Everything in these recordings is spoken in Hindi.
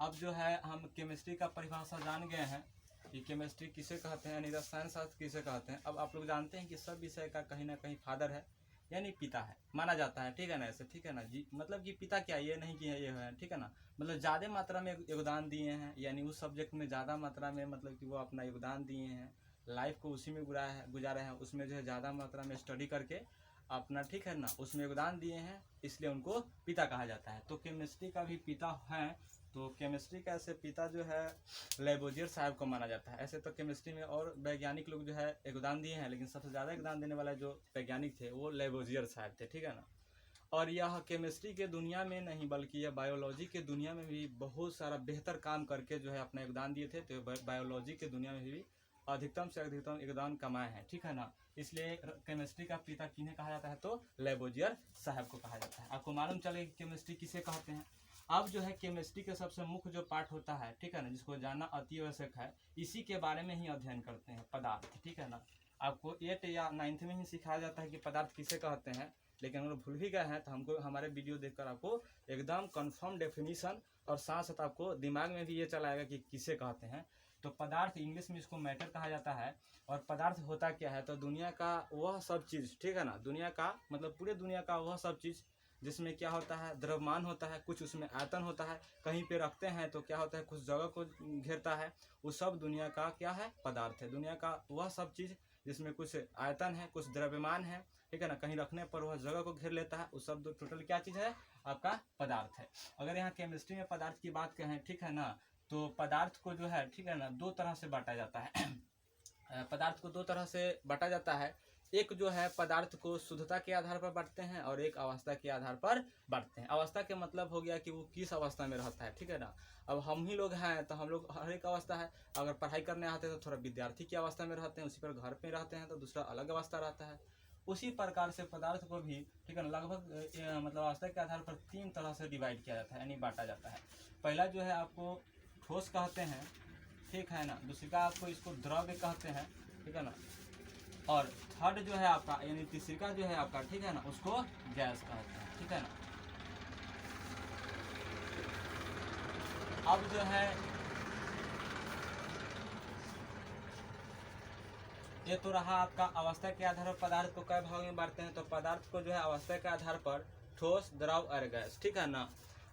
अब जो है हम केमिस्ट्री का परिभाषा जान गए हैं कि केमिस्ट्री किसे कहते हैं, यानी रसायन शास्त्र किसे कहते हैं। अब आप लोग जानते हैं कि सब विषय का कहीं ना कहीं फादर है, यानी पिता है, माना जाता है, ठीक है ना। ऐसे ठीक है ना जी, मतलब कि पिता क्या, ये नहीं कि ये है, ठीक है ना। मतलब ज़्यादा मात्रा में योगदान दिए हैं, यानी उस सब्जेक्ट में ज़्यादा मात्रा में मतलब कि वो अपना योगदान दिए हैं, लाइफ को उसी में गुजारे हैं, उसमें जो है ज़्यादा मात्रा में स्टडी करके अपना, ठीक है ना, उसमें योगदान दिए हैं, इसलिए उनको पिता कहा जाता है। तो केमिस्ट्री का भी पिता है, तो केमिस्ट्री का ऐसे पिता जो है लेबोजियर साहब को माना जाता है। ऐसे तो केमिस्ट्री में और वैज्ञानिक लोग जो है योगदान दिए हैं, लेकिन सबसे ज़्यादा योगदान देने वाला जो वैज्ञानिक थे वो लेबोजियर साहब थे, ठीक है ना। और यह केमिस्ट्री के दुनिया में नहीं बल्कि यह बायोलॉजी के दुनिया में भी बहुत सारा बेहतर काम करके जो है अपना योगदान दिए थे। तो बायोलॉजी के दुनिया में भी अधिकतम से अधिकतम योगदान कमाए हैं, ठीक है ना। इसलिए केमिस्ट्री का पिता किन्हें कहा जाता है, तो लेबोजियर साहब को कहा जाता है। आपको मालूम चले कि केमिस्ट्री किसे कहते हैं। अब जो है केमिस्ट्री के सबसे मुख्य जो पार्ट होता है, ठीक है ना, जिसको जानना अति आवश्यक है, इसी के बारे में ही अध्ययन करते हैं, पदार्थ, ठीक है ना। आपको 8 या 9th में ही सिखाया जाता है कि पदार्थ किसे कहते हैं, लेकिन अगर भूल भी गए हैं तो हमको हमारे वीडियो देखकर आपको एकदम कंफर्म डेफिनेशन और साथ साथ आपको दिमाग में भी ये चलाएगा कि किसे कहते हैं। तो पदार्थ इंग्लिश में इसको मैटर कहा जाता है। और पदार्थ होता क्या है, तो दुनिया का वह सब चीज़, ठीक है ना, दुनिया का मतलब पूरे दुनिया का वह सब चीज़ जिसमें क्या होता है, द्रव्यमान होता है, कुछ उसमें आयतन होता है, कहीं पे रखते हैं तो क्या होता है, कुछ जगह को घेरता है, वो सब दुनिया का क्या है, पदार्थ है। दुनिया का वह सब चीज़ जिसमें कुछ आयतन है, कुछ द्रव्यमान है, ठीक है ना, कहीं रखने पर वह जगह को घेर लेता है, वो सब टोटल क्या चीज़ है, आपका पदार्थ है। अगर यहाँ केमिस्ट्री में पदार्थ की बात कहें, ठीक है ना, तो पदार्थ को जो है, ठीक है ना, दो तरह से बांटा जाता है। पदार्थ को दो तरह से बांटा जाता है। एक जो है पदार्थ को शुद्धता के आधार पर बांटते हैं और एक अवस्था के आधार पर बांटते हैं। अवस्था के मतलब हो गया कि वो किस अवस्था में रहता है, ठीक है ना। अब हम ही लोग हैं तो हम लोग हर एक अवस्था है, अगर पढ़ाई करने आते हैं तो थोड़ा विद्यार्थी की अवस्था में रहते हैं, उसी पर घर पे रहते हैं तो दूसरा अलग अवस्था रहता है। उसी प्रकार से पदार्थ को भी, ठीक है ना, लगभग मतलब अवस्था के आधार पर 3 तरह से डिवाइड किया जाता है, यानी बांटा जाता है। पहला जो है आपको ठोस कहते हैं, ठीक है ना। दूसरा आपको इसको द्रव्य कहते हैं, ठीक है ना। और थर्ड जो है आपका, यानी तीसरा जो है आपका, ठीक है ना, उसको गैस कहते हैं, ठीक है ना। अब जो है ये तो रहा आपका अवस्था के आधार पर पदार्थ को कई भाग में बांटते हैं। तो पदार्थ को जो है अवस्था के आधार पर ठोस, द्रव और गैस, ठीक है ना।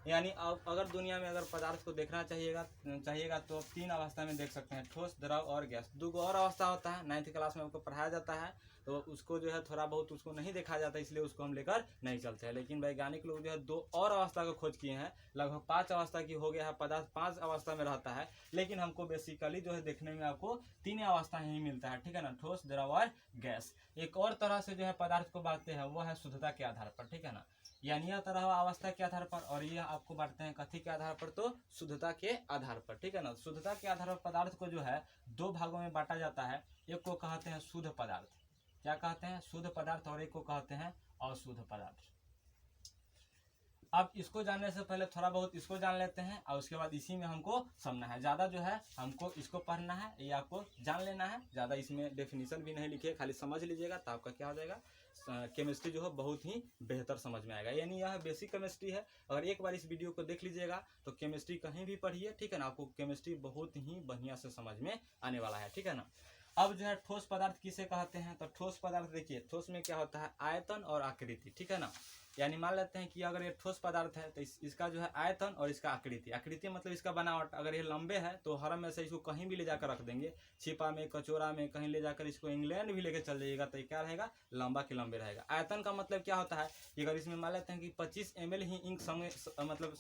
यानी अब अगर दुनिया में अगर पदार्थ को देखना चाहिएगा तो 3 अवस्था में देख सकते हैं, ठोस, द्रव और गैस। 2 और अवस्था होता है, 9th क्लास में हमको पढ़ाया जाता है, तो उसको जो है थोड़ा बहुत उसको नहीं देखा जाता, इसलिए उसको हम लेकर नहीं चलते हैं। लेकिन वैज्ञानिक लोग जो है 2 और अवस्था को खोज किए हैं, लगभग 5 अवस्था की हो गया है। पदार्थ 5 अवस्था में रहता है, लेकिन हमको बेसिकली जो है देखने में आपको 3 अवस्था ही मिलता है, ठीक है ना, ठोस, द्रव और गैस। एक और तरह से जो है पदार्थ को बांटते हैं वो है शुद्धता के आधार पर, ठीक है ना। यानी यह तरह अवस्था के आधार पर, और यह आपको बांटते हैं कथी के आधार पर, तो शुद्धता के आधार पर, ठीक है ना। शुद्धता के आधार पर पदार्थ को जो है 2 भागों में बांटा जाता है। एक को कहते हैं शुद्ध पदार्थ, क्या कहते हैं, शुद्ध पदार्थ, और एक को कहते हैं अशुद्ध पदार्थ। अब इसको जानने से पहले थोड़ा बहुत इसको जान लेते हैं और उसके बाद इसी में हमको समझना है। ज़्यादा जो है हमको इसको पढ़ना है, ये आपको जान लेना है। ज़्यादा इसमें डेफिनेशन भी नहीं लिखे, खाली समझ लीजिएगा तो आपका क्या हो जाएगा, केमिस्ट्री जो है बहुत ही बेहतर समझ में आएगा। यानी यह बेसिक केमिस्ट्री है। अगर एक बार इस वीडियो को देख लीजिएगा तो केमिस्ट्री कहीं भी पढ़िए, ठीक है ना, आपको केमिस्ट्री बहुत ही बढ़िया से समझ में आने वाला है, ठीक है ना। अब जो है ठोस पदार्थ किसे कहते हैं, तो ठोस पदार्थ देखिए, ठोस में क्या होता है, आयतन और आकृति, ठीक है ना। यानी मान लेते हैं कि अगर ये ठोस पदार्थ है तो इसका जो है आयतन और इसका आकृति, आकृति मतलब इसका बनावट, अगर ये लंबे है तो हर में से इसको कहीं भी ले जाकर रख देंगे, छिपा में, कचोरा में, कहीं ले जाकर इसको इंग्लैंड भी लेकर चल जाइएगा तो ये क्या रहेगा, लंबा के लंबे रहेगा। आयतन का मतलब क्या होता है कि अगर इसमें मान लेते हैं कि 25 ml ही इंक मतलब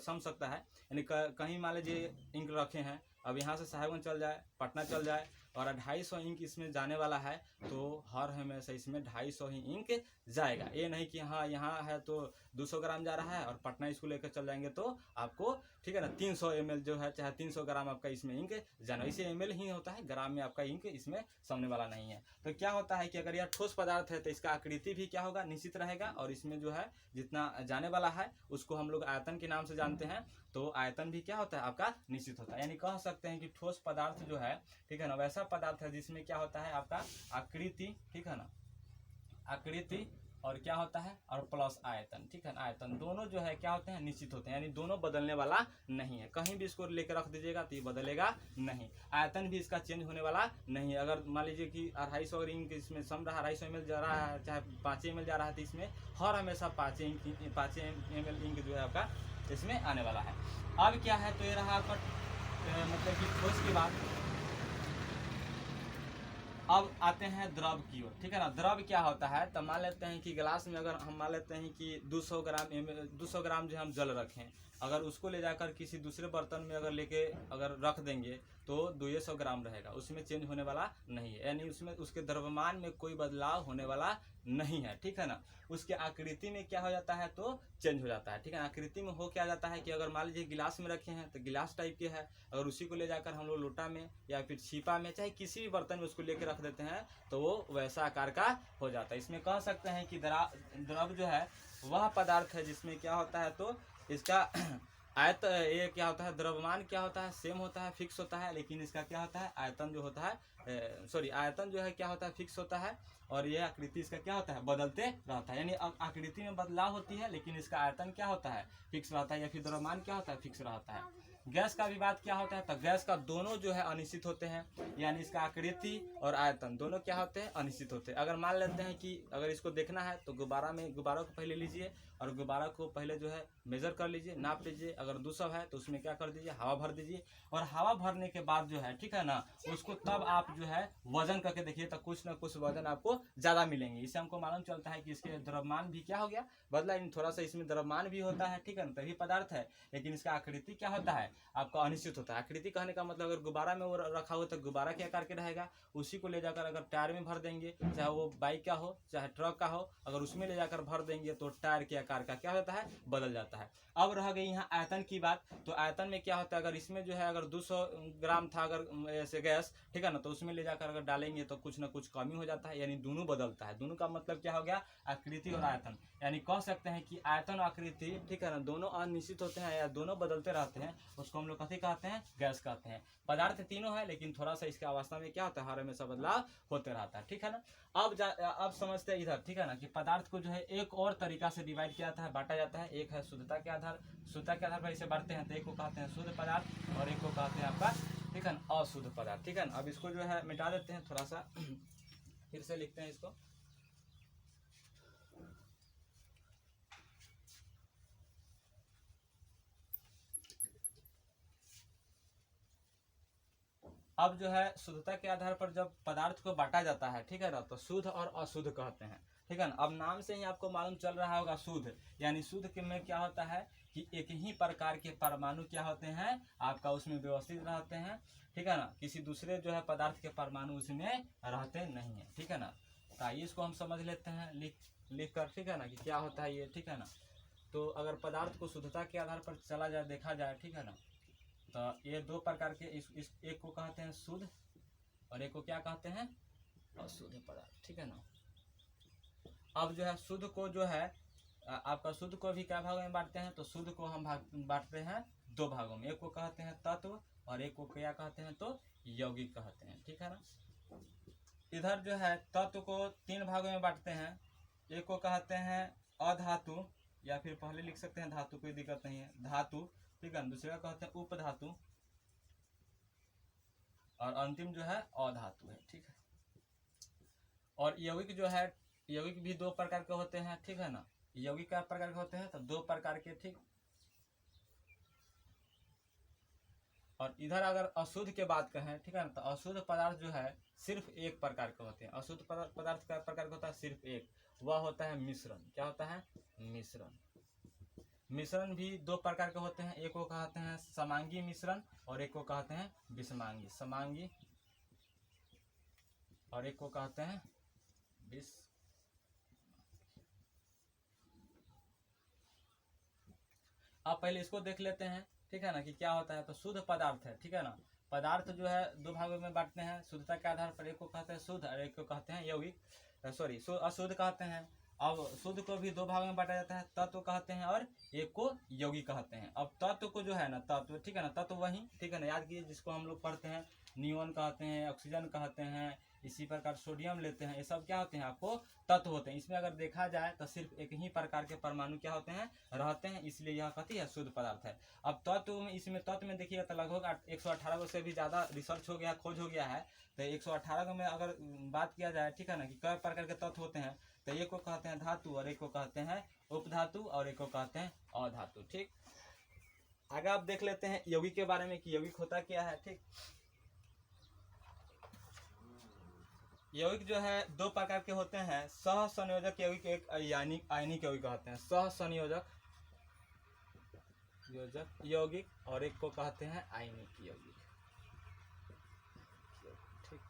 सम सकता है, यानी कहीं मान लीजिए इंक रखे हैं, अब यहाँ से साहेबगंज चल जाए, पटना चल जाए और 250 इंक इसमें जाने वाला है, तो हर हमेशा इसमें 250 ही इंक जाएगा। ये नहीं कि हाँ यहाँ है तो 200 ग्राम जा रहा है और पटना इसको लेकर चल जाएंगे तो आपको, ठीक है ना, 300 ml जो है, चाहे 300 ग्राम आपका इसमें इंक जाना, इसे ml ही होता है, ग्राम में आपका इंक इसमें समझने वाला नहीं है। तो क्या होता है कि अगर यह ठोस पदार्थ है तो इसका आकृति भी क्या होगा, निश्चित रहेगा, और इसमें जो है जितना जाने वाला है उसको हम लोग आयतन के नाम से जानते हैं, तो आयतन भी क्या होता है आपका निश्चित होता है। यानी कह सकते हैं कि ठोस पदार्थ जो है, ठीक है ना, वैसा पदार्थ है जिसमें क्या होता है आपका आकृति, ठीक है ना, आकृति और क्या होता है, और प्लस आयतन, ठीक है ना। आयतन दोनों जो है क्या होते हैं, निश्चित होते हैं, यानी दोनों बदलने वाला नहीं है। कहीं भी इसको लेकर रख दीजिएगा तो ये बदलेगा नहीं। आयतन भी इसका चेंज होने वाला नहीं है। अगर मान लीजिए कि 250 इंक इसमें सम रहा, 250 ml जा रहा है, चाहे 5 ml जा रहा है, तो इसमें हर हमेशा 5 ml इंक जो है आपका इसमें आने वाला है। अब क्या है, तो ये रहा आपका मतलब कि ठोस की बात। अब आते हैं द्रव की ओर, ठीक है ना। द्रव क्या होता है, तो मान लेते हैं कि गिलास में अगर हम मान लेते हैं कि 200 ग्राम जो हम जल रखें, अगर उसको ले जाकर किसी दूसरे बर्तन में अगर लेके अगर रख देंगे तो 200 ग्राम रहेगा, उसमें चेंज होने वाला नहीं है, यानी उसमें उसके द्रव्यमान में कोई बदलाव होने वाला नहीं है, ठीक है ना। उसके आकृति में क्या हो जाता है, तो चेंज हो जाता है, ठीक है। आकृति में हो क्या जाता है कि अगर मान लीजिए गिलास में रखे हैं तो गिलास टाइप के है, अगर उसी को ले जाकर हम लोग लोटा में या फिर छीपा में, चाहे किसी भी बर्तन में उसको लेकर रख देते हैं तो वो वैसा आकार का हो जाता है। इसमें कह सकते हैं कि द्रव जो है वह पदार्थ है जिसमें क्या होता है, तो इसका ये क्या होता है, द्रव्यमान क्या होता है, सेम होता है, फिक्स होता है, लेकिन इसका क्या होता है, आयतन जो होता है आयतन जो है क्या होता है, फिक्स होता है, और ये आकृति इसका क्या होता है, बदलते रहता है। यानी आकृति में बदलाव होती है लेकिन इसका आयतन क्या होता है, फिक्स रहता है, या फिर द्रव्यमान क्या होता है, फिक्स रहता है। गैस का भी बात क्या होता है, तो गैस का दोनों जो है अनिश्चित होते हैं, यानी इसका आकृति और आयतन दोनों क्या होते हैं, अनिश्चित होते हैं। अगर मान लेते हैं कि अगर इसको देखना है तो गुब्बारा को पहले लीजिए और गुब्बारा को पहले जो है मेजर कर लीजिए, नाप लीजिए। अगर 200 है तो उसमें क्या कर दीजिए, हवा भर दीजिए, और हवा भरने के बाद जो है, ठीक है ना, उसको तब आप जो है वजन करके देखिए तो कुछ ना कुछ वजन आपको ज़्यादा मिलेंगे। इससे हमको मालूम चलता है कि इसके द्रव्यमान भी क्या हो गया, बदला, यानी थोड़ा सा इसमें द्रव्यमान भी होता है, ठीक है ना, तभी पदार्थ है, लेकिन इसका आकृति क्या होता है, आपका अनिश्चित होता है। आकृति कहने का मतलब अगर गुब्बारा में वो रखा हो तो गुब्बारा के आकार के रहेगा, उसी को ले जाकर अगर टायर में भर देंगे, चाहे वो बाइक का हो चाहे ट्रक का हो, अगर उसमें ले जाकर भर देंगे तो टायर के आकार का क्या होता है, बदल जाता है। अब रह गई यहाँ आयतन की बात, तो आयतन में क्या होता है, अगर इसमें जो है अगर 200 ग्राम था अगर ऐसे गैस, ठीक है ना, तो उसमें ले जाकर अगर डालेंगे तो कुछ ना कुछ कमी हो जाता है, यानी दोनों बदलता है। दोनों का मतलब क्या हो गया, आकृति और आयतन, यानी कह सकते हैं कि आयतन और आकृति, ठीक है ना, दोनों अनिश्चित होते हैं या दोनों बदलते रहते हैं, उसको हम लोग कथी कहते हैं, गैस कहते हैं। पदार्थ तीनों है लेकिन थोड़ा सा इसके अवस्था में क्या होता है, हर हमेशा बदलाव होते रहता है, ठीक है ना। अब समझते हैं इधर, ठीक है ना, कि पदार्थ को जो है एक और तरीका से डिवाइड किया जाता है, बांटा जाता है। एक है शुद्धता के आधार पर इसे बांटते हैं, तो एक को कहते हैं शुद्ध पदार्थ और एक को कहते हैं आपका, ठीक है ना, अशुद्ध पदार्थ, ठीक है ना। अब इसको जो है मिटा देते हैं, थोड़ा सा फिर से लिखते हैं इसको। अब जो है शुद्धता के आधार पर जब पदार्थ को बांटा जाता है, ठीक है ना, तो शुद्ध और अशुद्ध कहते हैं, ठीक है ना। अब नाम से ही आपको मालूम चल रहा होगा शुद्ध, यानी शुद्ध के में क्या होता है कि एक ही प्रकार के परमाणु क्या होते हैं, आपका उसमें व्यवस्थित रहते हैं, ठीक है ना, किसी दूसरे जो है पदार्थ के परमाणु उसमें रहते नहीं है, ठीक है ना। तो आइए इसको हम समझ लेते हैं लिख कर, ठीक है ना, कि क्या होता है ये, ठीक है ना। तो अगर पदार्थ को शुद्धता के आधार पर चला जाए, देखा जाए, ठीक है ना, तो ये दो प्रकार के इस एक को कहते हैं शुद्ध और एक को क्या कहते हैं, अशुद्ध पदार्थ, ठीक है ना। अब जो है शुद्ध को जो है आपका शुद्ध को भी क्या भागों में बांटते हैं, तो शुद्ध को हम बांटते हैं 2 भागों में, एक को कहते हैं तत्व और एक को क्या कहते हैं, तो यौगिक कहते हैं, ठीक है ना। इधर जो है तत्व को 3 भागों में बांटते हैं, एक को कहते हैं अधातु, या फिर पहले लिख सकते हैं धातु, कोई दिक्कत नहीं है, धातु, ठीक है। दूसरा कहते हैं उपधातु और अंतिम जो है अधातु है, ठीक है। और यौगिक जो है, यौगिक भी 2 प्रकार के होते हैं, ठीक है ना। यौगिक क्या प्रकार के होते हैं, तो 2 प्रकार के, ठीक। और इधर अगर अशुद्ध के बात कहें, ठीक है ना, तो अशुद्ध पदार्थ जो है सिर्फ एक प्रकार के होते हैं। अशुद्ध पदार्थ का प्रकार होता है सिर्फ एक, वह होता है मिश्रण। क्या होता है, मिश्रण। मिश्रण भी 2 प्रकार के होते हैं, एक को कहते हैं समांगी मिश्रण और एक को कहते हैं विषमांगी। समांगी और एक को कहते हैं विष। अब पहले इसको देख लेते हैं, ठीक है ना, कि क्या होता है। तो शुद्ध पदार्थ है, ठीक है ना। पदार्थ जो है 2 भागों में बांटते हैं शुद्धता के आधार पर, एक को कहते हैं शुद्ध और एक को कहते हैं यौगिक, अशुद्ध कहते हैं। अब शुद्ध को भी 2 भागों में बांटा जाता है, तत्व कहते हैं और एक को यौगिक कहते हैं। अब तत्व को जो है ना, तत्व, ठीक है ना, तत्व वही, ठीक है ना, याद कीजिए जिसको हम लोग पढ़ते हैं, नियोन कहते हैं, ऑक्सीजन कहते हैं, इसी प्रकार सोडियम लेते हैं, ये सब क्या होते हैं आपको तत्व होते हैं। इसमें अगर देखा जाए तो सिर्फ एक ही प्रकार के परमाणु क्या होते हैं रहते हैं, इसलिए यह कथी है शुद्ध पदार्थ है। अब तत्व में इसमें तत्व में देखिएगा तो लगभग 118 से भी ज़्यादा रिसर्च हो गया, खोज हो गया है। तो 118 में अगर बात किया जाए ठीक है ना कि कई प्रकार के तत्व होते हैं, तो एक को कहते हैं धातु और एक को कहते हैं उपधातु और एक को कहते हैं अधातु। ठीक, आगे आप देख लेते हैं यौगिक के बारे में कि यौगिक होता क्या है। ठीक, यौगिक जो है दो प्रकार के होते हैं, सह संयोजक यौगिक, एक आयनिक यौगिक कहते हैं। सह संयोजक यौगिक और एक को कहते हैं आयनिक यौगिक। ठीक,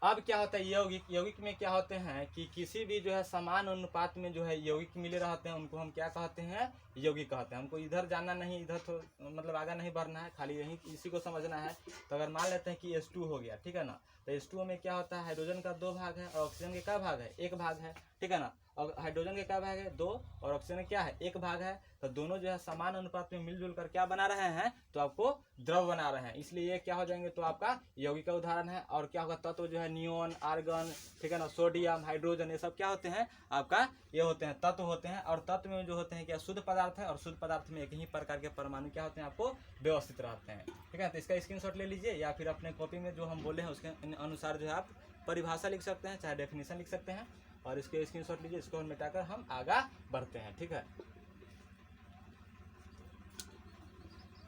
अब क्या होता है यौगिक, यौगिक में क्या होते हैं कि किसी भी जो है समान अनुपात में जो है यौगिक मिले रहते हैं, उनको हम क्या कहते हैं यौगिक कहते हैं। हमको इधर जाना नहीं, इधर तो मतलब आगे नहीं बढ़ना है, खाली यही इसी को समझना है। तो अगर मान लेते हैं कि H2 हो गया, ठीक है ना, तो H2 में क्या होता है हाइड्रोजन का 2 भाग है और ऑक्सीजन के क्या भाग है 1 भाग है, ठीक है ना। और हाइड्रोजन के क्या भाग है 2 और ऑक्सीजन क्या है 1 भाग है। तो दोनों जो है समान अनुपात में मिलजुल कर क्या बना रहे हैं, तो आपको द्रव बना रहे हैं, इसलिए ये क्या हो जाएंगे तो आपका यौगिक का उदाहरण है। और क्या होगा तत्व जो है नियोन, आर्गन, ठीक है ना, सोडियम, हाइड्रोजन, ये सब क्या होते हैं आपका ये होते हैं तत्व होते हैं। और तत्व में जो होते हैं क्या शुद्ध पदार्थ है, और शुद्ध पदार्थ में एक ही प्रकार के परमाणु क्या होते हैं आपको व्यवस्थित रहते हैं, ठीक है। तो इसका स्क्रीनशॉट ले लीजिए या फिर अपने कॉपी में जो हम बोले हैं उसके अनुसार जो है आप परिभाषा लिख सकते हैं, चाहे डेफिनेशन लिख सकते हैं, और इसके स्क्रीनशॉट लीजिए। इसको हम मिटाकर हम आगे बढ़ते हैं, ठीक है।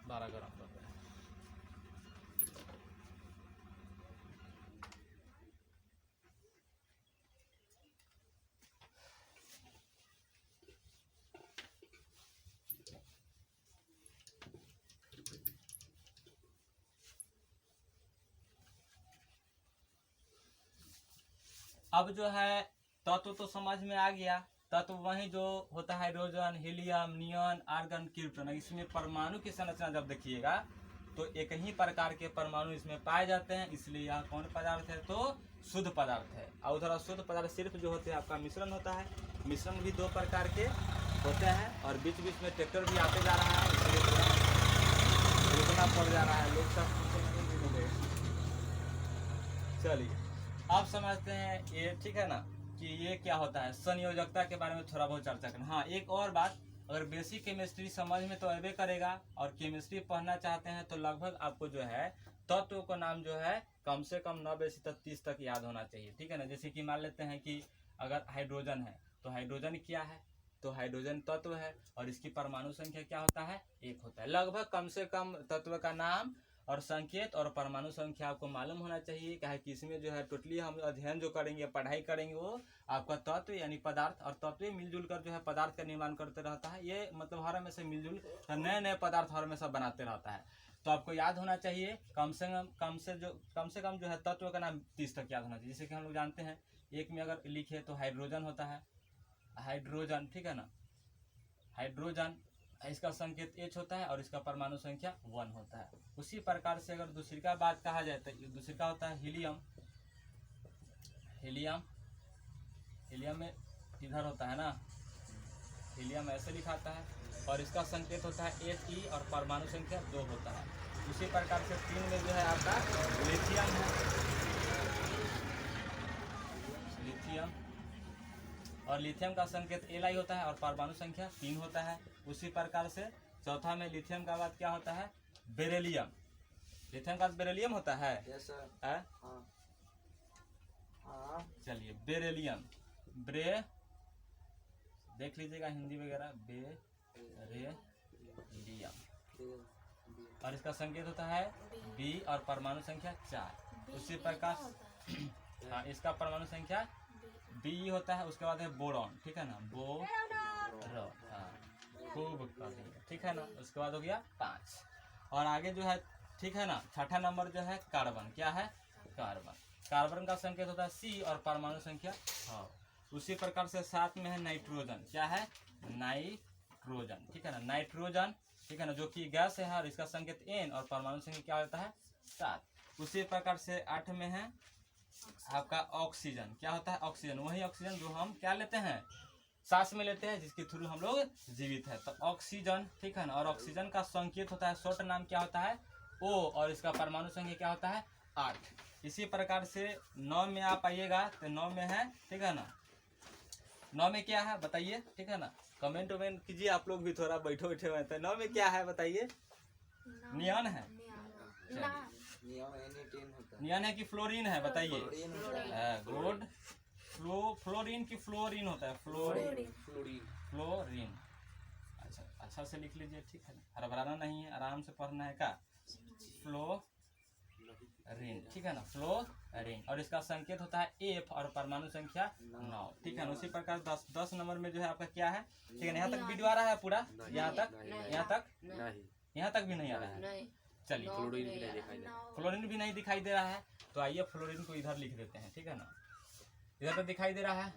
12 ग्राम करते हैं। अब जो है तत्व तो समझ में आ गया। तत्व वही जो होता है hydrogen, helium, neon, argon, krypton. इसमें परमाणु की संरचना जब देखिएगा तो एक ही प्रकार के परमाणु इसमें पाए जाते हैं, इसलिए यह कौन पदार्थ है तो शुद्ध पदार्थ है। और उधर अशुद्ध पदार्थ सिर्फ जो होते हैं आपका मिश्रण होता है। मिश्रण भी 2 प्रकार के होते हैं और बीच बीच में ट्रैक्टर भी आते जा रहा है, इसलिए थोड़ा रुकना पड़ जा रहा है, लोग सब चलिए अब समझते हैं ये, ठीक है ना, कि ये क्या होता है संयोजकता के बारे में थोड़ा बहुत चर्चा करना। हाँ, एक और बात, अगर बेसिक केमिस्ट्री समझ में तो अबे करेगा और केमिस्ट्री पढ़ना चाहते हैं तो लगभग आपको जो है तत्व का नाम जो है कम से कम 9 से 30 तक याद होना चाहिए, ठीक है ना। जैसे कि मान लेते हैं कि अगर हाइड्रोजन है तो हाइड्रोजन क्या है, तो हाइड्रोजन तत्व है और इसकी परमाणु संख्या क्या होता है 1 होता है। लगभग कम से कम तत्व का नाम और संकेत और परमाणु संख्या आपको मालूम होना चाहिए, क्या कि इसमें जो है टोटली हम अध्ययन जो करेंगे, पढ़ाई करेंगे, वो आपका तत्व यानी पदार्थ, और तत्व मिलजुल कर जो है पदार्थ का निर्माण करते रहता है। ये मतलब हर हमेशा मिलजुल नए नए पदार्थ हर हमेशा बनाते रहता है। तो आपको याद होना चाहिए कम से कम जो है तत्व का नाम 30 तक याद होना चाहिए। जैसे कि हम लोग जानते हैं एक में अगर लिखे तो हाइड्रोजन होता है, हाइड्रोजन, ठीक है ना, हाइड्रोजन, इसका संकेत H होता है और इसका परमाणु संख्या 1 होता है। उसी प्रकार से अगर दूसरी का बात कहा जाए तो दूसरी का होता है हीलियम। हीलियम में इधर होता है ना, हीलियम ऐसे लिखाता है और इसका संकेत होता है He और परमाणु संख्या 2 होता है। उसी प्रकार से 3 में जो है आपका लिथियम है, लिथियम, और लिथियम का संकेत Li होता है और परमाणु संख्या 3 होता है। उसी प्रकार से चौथा में लिथियम का बाद क्या होता है बेरिलियम। लिथियम का बेरिलियम होता है, यस सर। हाँ। चलिए बेरिलियम, देख लीजिएगा हिंदी वगैरह, बेरिलियम, और इसका संकेत होता है B और परमाणु संख्या 4। उसी प्रकार हाँ, इसका परमाणु संख्या B होता है। उसके बाद है बोरॉन, ठीक है ना, बोरॉन, हाँ खूब कर दिया, ठीक है ना। उसके बाद हो गया 5 और आगे जो है, ठीक है ना, छठा नंबर जो है कार्बन, क्या है कार्बन। कार्बन का संकेत होता है C और परमाणु संख्या 6। उसी प्रकार से 7 में है नाइट्रोजन, क्या है नाइट्रोजन, ठीक है ना, नाइट्रोजन, ठीक है ना, जो कि गैस है और इसका संकेत N और परमाणु संख्या क्या होता है 7। उसी प्रकार से 8 में है आपका ऑक्सीजन, क्या होता है ऑक्सीजन, वही ऑक्सीजन जो हम क्या लेते हैं सांस में लेते हैं, जिसके थ्रू हम लोग जीवित है, तो ऑक्सीजन, ठीक है ना। और ऑक्सीजन का संकेत होता है शॉर्ट नाम क्या होता है O और इसका परमाणु संख्या क्या होता है 8। इसी प्रकार से 9 में आप आइएगा तो 9 में है, ठीक है ना, 9 में क्या है बताइए, ठीक है ना, कमेंट वमेंट कीजिए आप लोग भी, थोड़ा बैठो बैठे हुए हैं। 9 में क्या है बताइए, नियॉन है, नियॉन है कि फ्लोरीन है बताइए, गुड। फ्लोरीन की फ्लोरीन होता है, फ्लोरीन। अच्छा अच्छा से लिख लीजिए, ठीक है, हड़बड़ाना नहीं है, आराम से पढ़ना है का, फ्लोरीन, ठीक है ना, फ्लोरीन। और इसका संकेत होता है F और परमाणु संख्या 9, ठीक है ना। उसी प्रकार 10 नंबर में जो है आपका क्या है, ठीक है ना, यहाँ तक वीडियो आ रहा है पूरा, यहाँ तक भी नहीं आ रहा है। चलिए, फ्लोरीन भी नहीं दिखाई दे रहा है, तो आइए फ्लोरीन को इधर लिख देते हैं, ठीक है ना। इधर तो दिखाई दे रहा है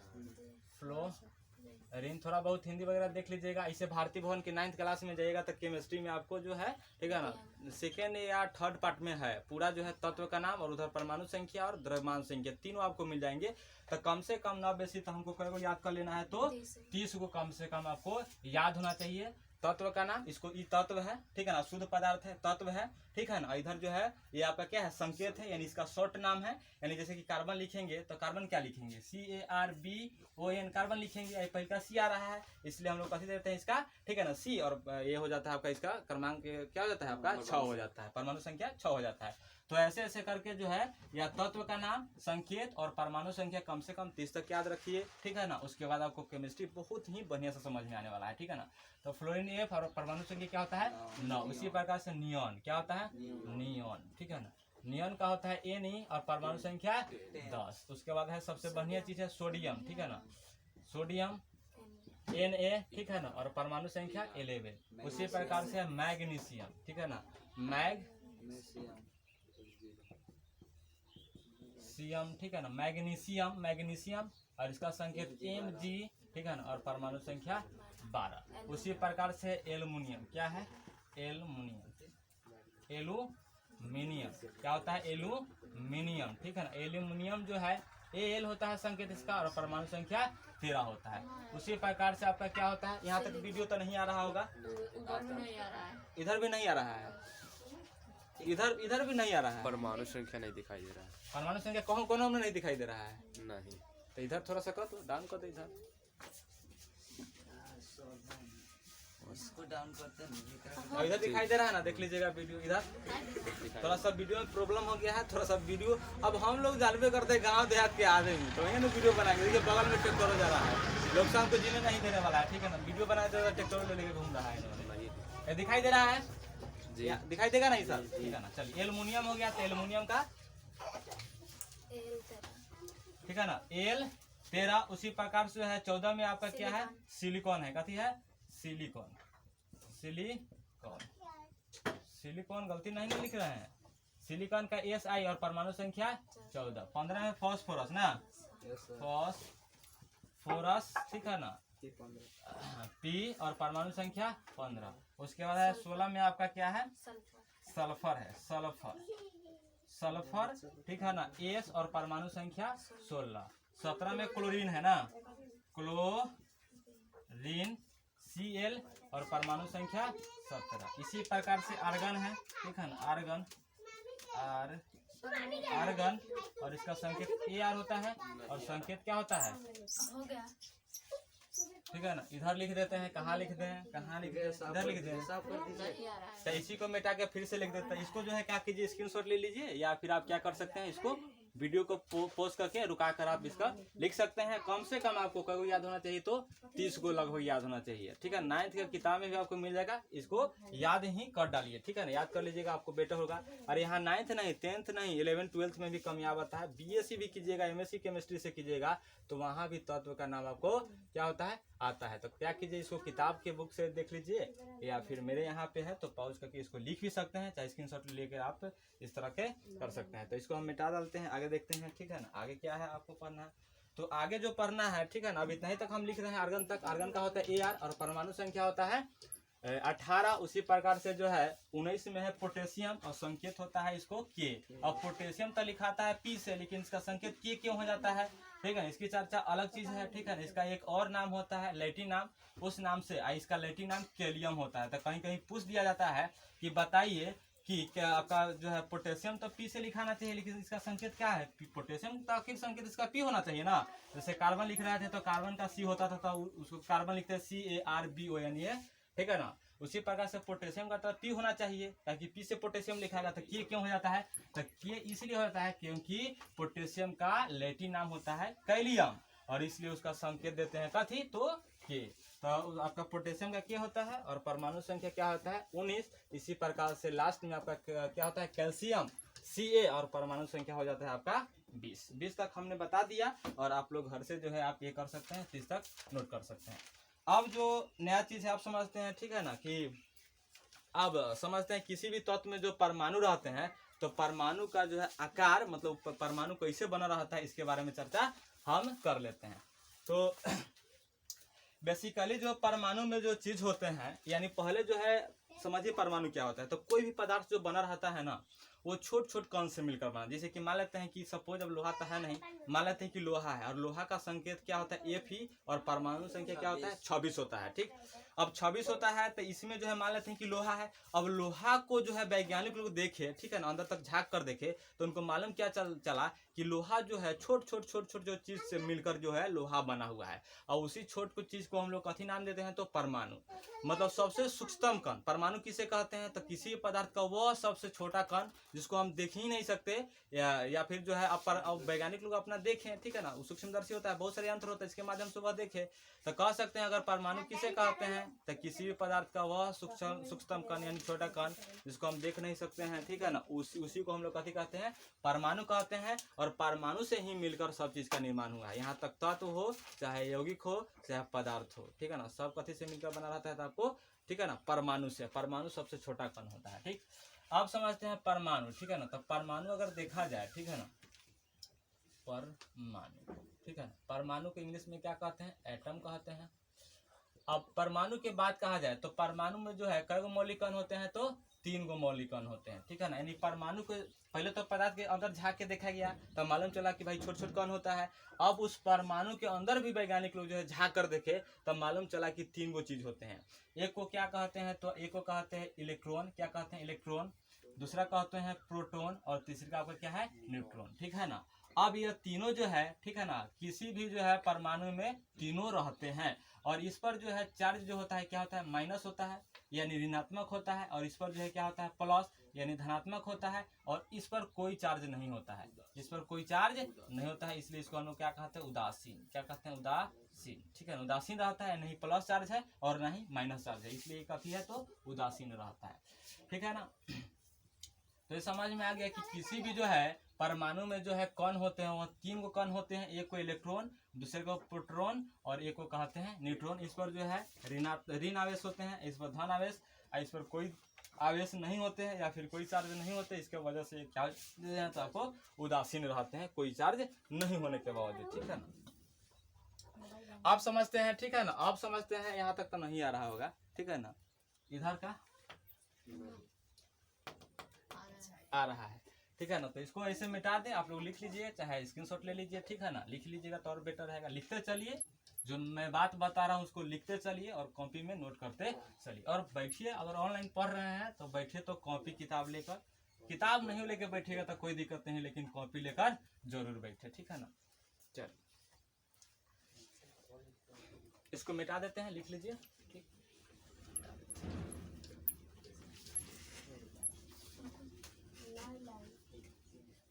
फ्लोरीन। थोड़ा बहुत हिंदी वगैरह देख लीजिएगा। इसे भारतीय भवन के 9th क्लास में जाइएगा तो केमिस्ट्री में आपको जो है, ठीक है ना, 2nd या 3rd पार्ट में है पूरा जो है तत्व का नाम, और उधर परमाणु संख्या और द्रव्यमान संख्या तीनों आपको मिल जाएंगे। तो कम से कम 9 बेसी तो हमको कई को याद कर लेना है, तो 30 को कम से कम आपको याद होना चाहिए। तत्व का नाम, इसको ई तत्व है, ठीक है ना, शुद्ध पदार्थ है, तत्व है, ठीक है ना। इधर जो है ये आपका क्या है, संकेत है, यानी इसका शॉर्ट नाम है। यानी जैसे कि कार्बन लिखेंगे तो कार्बन क्या लिखेंगे, CARBON, कार्बन लिखेंगे। पहले का C आ रहा है, इसलिए हम लोग कथी देते हैं इसका, ठीक है ना, C, और ये हो जाता है आपका, इसका क्रमांक क्या हो जाता है आपका, 6 हो जाता है, परमाणु संख्या 6 हो जाता है। तो ऐसे ऐसे करके जो है या तत्व का नाम, संकेत और परमाणु संख्या कम से कम 30 तक याद रखिए, ठीक है ना। उसके बाद आपको केमिस्ट्री बहुत ही बढ़िया से समझ में आने वाला है, ठीक है ना। तो फ्लोरीन F और परमाणु संख्या क्या होता है, 9। उसी प्रकार से नियॉन क्या होता है, नियॉन, ठीक है ना। नियॉन का होता है Ne और परमाणु संख्या 10। उसके बाद है सबसे बढ़िया चीज है सोडियम, ठीक है ना, सोडियम Na, ठीक है ना, और परमाणु संख्या 11। उसी प्रकार से मैग्नीशियम, ठीक है ना, मैग्नीशियम, ठीक है ना, मैग्नीशियम और इसका संकेत Mg, ठीक है ना, और परमाणु संख्या 12। उसी प्रकार से एल्युमिनियम क्या है, एल्युमिनियम क्या होता है, एल्युमिनियम, ठीक है ना। एल्युमिनियम जो है Al होता है संकेत इसका, और परमाणु संख्या 13 होता है। उसी प्रकार से आपका क्या होता है, यहाँ तक वीडियो तो नहीं आ रहा होगा, इधर भी नहीं आ रहा है, इधर भी नहीं आ रहा है, परमाणु संख्या नहीं दिखाई दे रहा है, परमाणु संख्या कौन में नहीं दिखाई दे रहा है, नहीं। तो इधर थोड़ा सा कर दो, डाउन कर दो, इधर उसको डाउन करते हैं, और इधर दिखाई दे रहा है ना, देख लीजिएगा वीडियो। इधर थोड़ा सा वीडियो में प्रॉब्लम हो गया है, थोड़ा सा वीडियो। अब हम लोग जानबे करते हैं गांव देहात के आदमी, तो वही ना वीडियो बनाएंगे। देखिए बगल में ट्रैक्टर जा रहा है, लोग शाम को जीने नहीं देने वाला है, ठीक है ना। वीडियो बनाए तो ट्रैक्टर ले लेके घूम रहा है इन्होंने। ये दिखाई दे रहा है जी, दिखाई देगा नहीं सर, ठीक है ना। चलिए एल्युमिनियम हो गया, तो एल्युमिनियम का ठीक है ना, L13। उसी प्रकार से है 14 में आपका क्या है, सिलिकॉन है, कथी है, सिलिकॉन, सिलिकॉन गलती नहीं ना लिख रहे हैं, सिलिकॉन का Si और परमाणु संख्या 14। 15 में फॉस्फोरस ना, फॉस्फोरस, ठीक है ना, P और परमाणु संख्या 15। उसके बाद है 16 में आपका क्या है, सल्फर है, सल्फर, ठीक है ना, S और परमाणु संख्या 16। 17 में क्लोरीन है ना, क्लोरीन Cl और परमाणु संख्या 17। इसी प्रकार से आर्गन है, ठीक है ना, आर्गन और इसका संकेत Ar होता है, और संकेत क्या होता है, ठीक है ना। इधर लिख देते हैं, कहाँ लिख दें, इधर लिख दें, तो इसी को मिटा के फिर से लिख देते हैं। इसको जो है क्या कीजिए, स्क्रीनशॉट ले लीजिए, या फिर आप क्या कर सकते हैं, इसको वीडियो को पोस्ट करके रुका कर आप इसका लिख सकते हैं। कम से कम आपको कई याद होना चाहिए, तो 30 को लगभग याद होना चाहिए, ठीक है। 9th का किताब में भी आपको मिल जाएगा, इसको याद ही कर डालिए, ठीक है ना, याद कर लीजिएगा, आपको बेटर होगा। और यहाँ 9th नहीं, 10th नहीं, 11th 12th में भी कम याद आता है। BSc भी कीजिएगा, MSc केमिस्ट्री से कीजिएगा, तो वहाँ भी तत्व का नाम आपको क्या होता है, आता है। तो क्या कीजिए, इसको किताब के बुक से देख लीजिए, या फिर मेरे यहाँ पे है तो पॉज करके इसको लिख भी सकते हैं, चाहे स्क्रीनशॉट लेकर आप इस तरह के कर सकते हैं। तो इसको हम मिटा डालते हैं, आगे देखते हैं, ठीक है ना। आगे क्या है आपको पढ़ना है, तो आगे जो पढ़ना है, ठीक है ना। अब इतना ही तक हम लिख रहे हैं आर्गन तक। आर्गन का होता है Ar और परमाणु संख्या होता है 18। उसी प्रकार से जो है 19 में है पोटेशियम, और संकेत होता है इसको K। और पोटेशियम तो लिखाता है P से, लेकिन इसका संकेत K क्यों हो जाता है, ठीक है। इसकी चर्चा अलग चीज है, ठीक है ना। इसका एक और नाम होता है लैटिन नाम, उस नाम से इसका लैटिन नाम कैलियम होता है। तो कहीं कहीं पूछ दिया जाता है कि बताइए कि क्या आपका जो है पोटेशियम तो पी से लिखाना चाहिए, लेकिन इसका संकेत क्या है, पोटेशियम तो आखिर संकेत इसका पी होना चाहिए ना। जैसे कार्बन लिख रहे थे तो कार्बन का सी होता था तो उसको कार्बन लिखते हैं CARBON, ये ठीक है ना। उसी प्रकार से पोटेशियम का तो पी होना चाहिए, ताकि पी से पोटेशियम लिखाएगा तो के क्यों हो जाता है, तो के इसलिए हो जाता है क्योंकि पोटेशियम का लैटिन नाम होता है कैलियम, और इसलिए उसका संकेत देते हैं कथी, तो के। तो आपका पोटेशियम का क्या होता है और परमाणु संख्या क्या होता है 19। इसी प्रकार से लास्ट में आपका क्या होता है कैल्शियम Ca, और परमाणु संख्या हो जाता है आपका 20 तक हमने बता दिया, और आप लोग घर से जो है आप ये कर सकते हैं 30 तक नोट कर सकते हैं। अब जो नया चीज है आप समझते हैं, ठीक है ना, कि अब समझते हैं किसी भी तत्व में जो परमाणु रहते हैं तो परमाणु का जो है आकार, मतलब परमाणु कैसे बना रहता है, इसके बारे में चर्चा हम कर लेते हैं। तो बेसिकली जो परमाणु में जो चीज होते हैं, यानी पहले जो है समझिए परमाणु क्या होता है। तो कोई भी पदार्थ जो बना रहता है ना, वो छोट छोट कण से मिलकर बना। जैसे कि मान लेते हैं कि सपोज अब लोहा तो है नहीं, मान लेते हैं कि लोहा है, और लोहा का संकेत क्या होता है Fe, और परमाणु संख्या क्या होता है 26 होता है। ठीक, अब 26 होता है तो इसमें जो है मान लेते हैं कि लोहा है। अब लोहा को जो है वैज्ञानिक लोग देखे, ठीक है ना, अंदर तक झांक कर देखे तो उनको मालूम क्या चला कि लोहा जो है छोट छोट जो चीज से मिलकर जो है लोहा बना हुआ है, और उसी छोट कुछ चीज को हम लोग कथी नाम देते हैं, तो परमाणु, मतलब सबसे सूक्ष्मतम कण। परमाणु किसे कहते हैं, तो किसी पदार्थ का वह सबसे छोटा कण जिसको हम देख ही नहीं सकते, या फिर जो है अब वैज्ञानिक लोग अपना देखें, ठीक है ना, सूक्ष्मदर्शी होता है, बहुत सारे यंत्र होता है, इसके माध्यम से वह देखे तो कह सकते हैं अगर परमाणु किसे कहते हैं, तो किसी भी पदार्थ का वह सूक्ष्मतम कण यानी छोटा कण जिसको हम देख नहीं सकते हैं, ठीक है ना, उसी को हम लोग कथी कहते हैं, परमाणु कहते हैं। और परमाणु से ही मिलकर सब चीज का निर्माण हुआ है, यहाँ तक तत्व हो, चाहे यौगिक हो, चाहे पदार्थ हो, ठीक है ना, सब कथी से मिलकर बना रहता है तो आपको, ठीक है ना, परमाणु से। परमाणु सबसे छोटा कण होता है। ठीक, अब समझते हैं परमाणु, ठीक है ना। तो परमाणु अगर देखा जाए, ठीक है ना, परमाणु, ठीक है ना, परमाणु को इंग्लिश में क्या कहते हैं, एटम कहते हैं। अब परमाणु के बाद कहा जाए तो परमाणु में जो है कई गो मौलिक कण होते हैं, तो 3 गो मौलिक कण होते हैं, ठीक है ना। यानी परमाणु को पहले तो पदार्थ के अंदर झांक के देखा गया तो मालूम चला कि भाई छोट छोट कण होता है। अब उस परमाणु के अंदर भी वैज्ञानिक लोग जो है झांक कर देखे तब मालूम चला कि 3 गो चीज होते हैं। एक को क्या कहते हैं, तो एक को कहते हैं इलेक्ट्रॉन, क्या कहते हैं, इलेक्ट्रॉन। दूसरा कहते हैं प्रोटॉन, और तीसरा आपका क्या है, न्यूट्रॉन, ठीक है ना। अब ये तीनों जो है, ठीक है ना, किसी भी जो है परमाणु में तीनों रहते हैं, और इस पर जो है चार्ज जो होता है क्या होता है, माइनस होता है यानी ऋणात्मक होता है, और इस पर जो है क्या होता है, प्लस यानी धनात्मक होता है, और इस पर कोई चार्ज नहीं होता है, इस पर कोई चार्ज नहीं होता है, इसलिए इसको हम लोग क्या कहते हैं, उदासीन, क्या कहते हैं, उदासीन, ठीक है, उदासीन रहता है, नहीं प्लस चार्ज है और नहीं माइनस चार्ज है, इसलिए कथी है, तो उदासीन रहता है, ठीक है ना। तो ये समझ में आ गया कि किसी भी जो है परमाणु में जो है कण होते हैं वो 3 गो कण होते हैं, एक को इलेक्ट्रॉन, दूसरे को प्रोटॉन, और एक को कहते हैं न्यूट्रॉन। इस पर जो है ऋण आवेश होते हैं, इस पर धन आवेश, इस पर कोई आवेश नहीं होते हैं या फिर कोई चार्ज नहीं होते, इसके वजह से क्या तो आपको उदासीन रहते हैं, कोई चार्ज नहीं होने के बावजूद, ठीक है ना। आप समझते हैं, ठीक है ना, आप समझते हैं, यहाँ तक तो नहीं आ रहा होगा, ठीक है ना, इधर का आ रहा है, ठीक है ना। तो इसको ऐसे मिटा दें, आप लोग लिख लीजिए, चाहे स्क्रीनशॉट ले लीजिए, ठीक है ना, लिख लीजिएगा तो और बेटर रहेगा। लिखते चलिए, जो मैं बात बता रहा हूँ उसको लिखते चलिए और कॉपी में नोट करते चलिए, और बैठिए। अगर ऑनलाइन पढ़ रहे हैं तो बैठिए तो कॉपी किताब लेकर, किताब नहीं लेकर बैठिएगा तो कोई दिक्कत नहीं, लेकिन कॉपी लेकर जरूर बैठे, ठीक है ना। चल इसको मिटा देते हैं, लिख लीजिए, ठीक।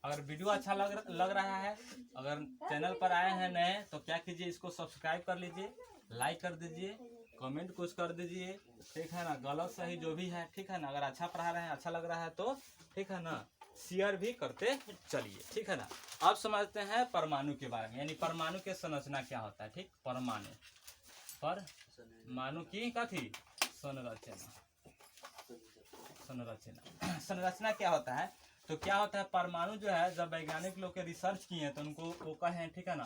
अगर वीडियो अच्छा लग रहा है, अगर चैनल पर आए हैं नए तो क्या कीजिए, इसको सब्सक्राइब कर लीजिए, लाइक कर दीजिए, कमेंट कुछ कर दीजिए, ठीक है ना, गलत सही जो भी है, ठीक है ना। अगर अच्छा पढ़ा रहे हैं, अच्छा लग रहा है तो ठीक है ना, शेयर भी करते चलिए, ठीक है ना। अब समझते हैं परमाणु के बारे में, यानी परमाणु के संरचना क्या होता है, ठीक। परमाणु की कथी संरचना क्या होता है, तो क्या होता है, परमाणु जो है जब वैज्ञानिक लोग के रिसर्च किए हैं तो उनको वो कहे, ठीक है ना,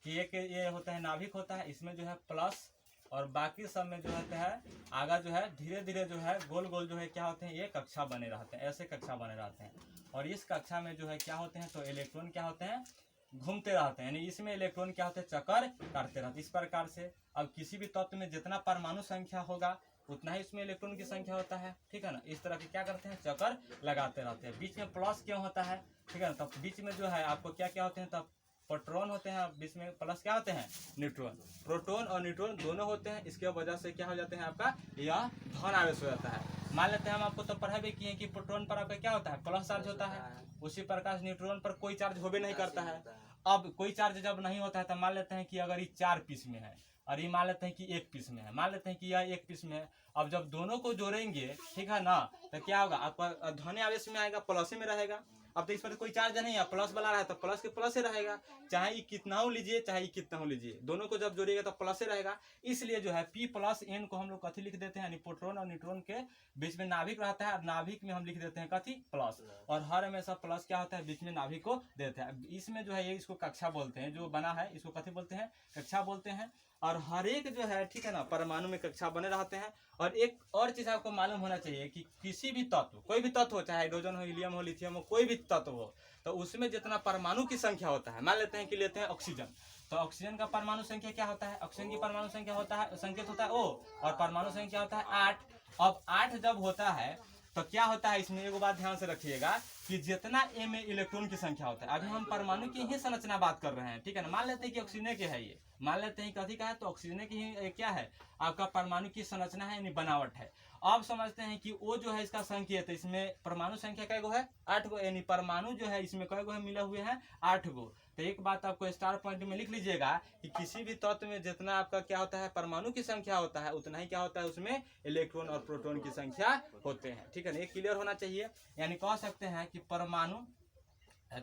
कि एक ये होता है नाभिक होता है, इसमें जो है प्लस, और बाकी सब में जो होता है आगा जो है धीरे धीरे जो है गोल गोल जो है क्या होते हैं, ये कक्षा बने रहते हैं, ऐसे कक्षा बने रहते हैं, और इस कक्षा में जो है क्या होते हैं, तो इलेक्ट्रॉन क्या होते हैं, घूमते रहते हैं, यानी इसमें इलेक्ट्रॉन क्या होते हैं, चक्कर काटते रहते हैं। इस प्रकार से अब किसी भी तत्व में जितना परमाणु संख्या होगा उतना ही उसमें इलेक्ट्रॉन की संख्या होता है, ठीक है ना। इस तरह के क्या करते हैं, चक्कर लगाते रहते हैं। बीच में प्लस क्यों होता है, ठीक है ना। तब बीच में जो है आपको क्या क्या होते हैं, तब प्रोटॉन होते हैं, बीच में प्लस क्या होते हैं, न्यूट्रॉन। प्रोटॉन और न्यूट्रॉन दोनों होते हैं, इसके वजह से क्या हो जाते हैं, आपका यह धन आवेश हो जाता है। मान लेते हैं हम आपको तो पढ़ा भी किए कि प्रोटॉन पर आपका क्या होता है, प्लस चार्ज होता है, उसी प्रकार न्यूट्रॉन पर कोई चार्ज होबे नहीं करता है। अब कोई चार्ज जब नहीं होता है तो मान लेते हैं कि अगर ये 4 पीस में है और ये मान लेते हैं कि 1 पीस में है, मान लेते हैं कि यह 1 पीस में है। अब जब दोनों को जोड़ेंगे, ठीक है ना, तो क्या होगा, आपका धन आवेश में आएगा, प्लस में रहेगा। अब तो इस पर कोई चार्ज नहीं है, प्लस वाला रहा तो प्लस के प्लस ही रहेगा, चाहे ये कितना हो लीजिए चाहे ये कितना हो लीजिए, दोनों को जब जोड़िएगा तो प्लस ही रहेगा। इसलिए जो है P प्लस N को हम लोग कथी लिख देते हैं, यानी प्रोटॉन और न्यूट्रॉन के बीच में नाभिक रहता है और नाभिक में हम लिख देते हैं कथी, प्लस। और हर हमेशा प्लस क्या होता है, बीच में नाभिक को देते हैं। इसमें जो है ये इसको कक्षा बोलते हैं, जो बना है इसको कथी बोलते हैं, कक्षा बोलते हैं। और हर एक जो है, ठीक है ना, परमाणु में कक्षा बने रहते हैं। और एक और चीज आपको मालूम होना चाहिए कि किसी भी तत्व, कोई भी तत्व हो, चाहे हाइड्रोजन हो, हीलियम हो, लिथियम हो, कोई भी तत्व हो, तो उसमें जितना परमाणु की संख्या होता है, मान लेते हैं कि लेते हैं ऑक्सीजन, तो ऑक्सीजन का परमाणु संख्या क्या होता है, ऑक्सीजन की परमाणु संख्या होता है, संकेत होता है O, और परमाणु संख्या होता है 8। अब 8 जब होता है तो क्या होता है, इसमें एगो बात ध्यान से रखिएगा कि जितना ए में इलेक्ट्रॉन की संख्या होता है, अभी हम परमाणु की ही संरचना बात कर रहे हैं, ठीक है ना। मान लेते हैं कि ऑक्सीजन के है, ये मान लेते हैं कथी का है, तो ऑक्सीजन की ही क्या है, आपका परमाणु की संरचना है, यानी बनावट है। अब समझते हैं कि वो जो है इसका संकेत, इसमें परमाणु संख्या कै गो है, 8 गो, यानी परमाणु जो है इसमें कै गो है, मिले हुए हैं 8 गो। तो एक बात आपको स्टार पॉइंट में लिख लीजिएगा कि किसी भी तत्व में जितना आपका क्या होता है, परमाणु की संख्या होता है, उतना ही क्या होता है, उसमें इलेक्ट्रॉन और प्रोटॉन की संख्या होते हैं, ठीक है ना। ये क्लियर होना चाहिए। यानी कह सकते हैं कि परमाणु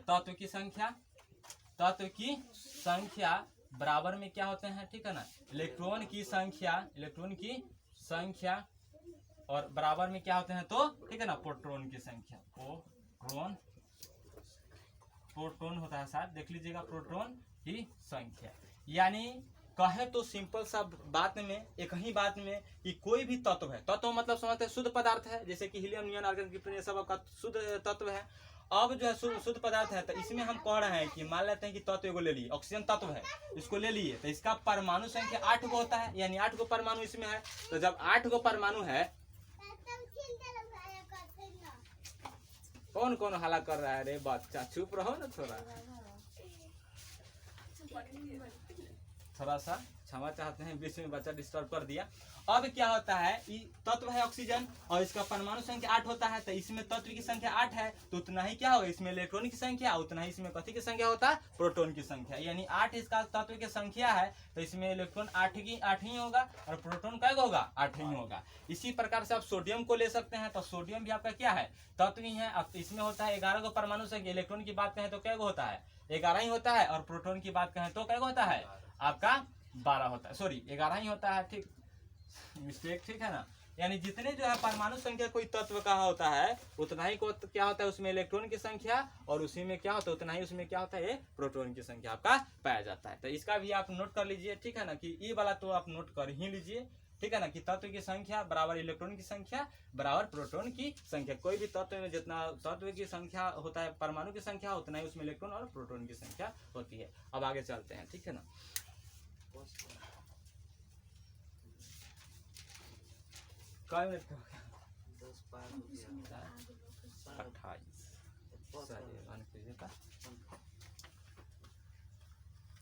तत्व की संख्या बराबर में क्या होते हैं, ठीक है ना, इलेक्ट्रॉन की संख्या और बराबर में क्या होते हैं, तो ठीक है ना, प्रोटॉन की संख्या, प्रोटॉन होता है, साथ देख लीजिएगा, प्रोटॉन की संख्या। यानी कहे तो सिंपल सा बात में, एक ही बात में, कि कोई भी तत्व है, तत्व मतलब समझते हैं शुद्ध पदार्थ है, जैसे कि हीलियम, नियॉन, आर्गन, क्रिप्टन, ये सब आपका शुद्ध तत्व है। अब जो है शुद्ध पदार्थ है, तो इसमें हम कह रहे हैं कि मान लेते हैं कि तत्व एगो ले लिए, ऑक्सीजन तत्व है, इसको ले लिए, तो इसका परमाणु संख्या 8 गो होता है, यानी 8 गो परमाणु इसमें है। तो जब 8 गो परमाणु है, कौन कौन हल्ला कर रहा है, रे बच्चा चुप रहो ना, थोड़ा सा क्षमा चाहते हैं, बीच में बच्चा डिस्टर्ब कर दिया। अब क्या होता है, तत्व है ऑक्सीजन और इसका परमाणु संख्या 8 होता है, तो इसमें तत्व की संख्या 8 है, तो उतना ही क्या होगा, इसमें इलेक्ट्रॉन की संख्या, उतना ही इसमें कथी की संख्या होता है, प्रोटॉन की संख्या। यानी 8 इसका तत्व की संख्या है, तो इसमें इलेक्ट्रॉन 8 ही होगा और प्रोटॉन कै होगा, 8 ही होगा। इसी प्रकार से आप सोडियम को ले सकते हैं, तो सोडियम भी आपका क्या है, तत्व ही है। अब इसमें होता है 11 गो परमाणु संख्या, इलेक्ट्रॉन की बात कहें तो कै गो होता है, 11 ही होता है, और प्रोटॉन की बात कहें तो कै गो होता है, आपका 12 होता है, सॉरी 11 ही होता है, ठीक, मिस्टेक, ठीक है ना। यानी जितने जो है परमाणु संख्या कोई तत्व का होता है, उतना ही को क्या होता है, उसमें इलेक्ट्रॉन की संख्या, और उसी में क्या होता है, उतना ही उसमें क्या होता है, प्रोटॉन की संख्या आपका पाया जाता है। तो इसका भी आप नोट कर लीजिए, ठीक है ना, कि ये वाला तो आप नोट कर ही लीजिए, ठीक है ना, कि तत्व की संख्या बराबर इलेक्ट्रॉन की संख्या बराबर प्रोटॉन की संख्या। कोई भी तत्व में जितना तत्व की संख्या होता है, परमाणु की संख्या, उतना ही उसमें इलेक्ट्रॉन और प्रोटॉन की संख्या होती है। अब आगे चलते हैं, ठीक है ना। कई मिनट का 10 पार हो गया। 28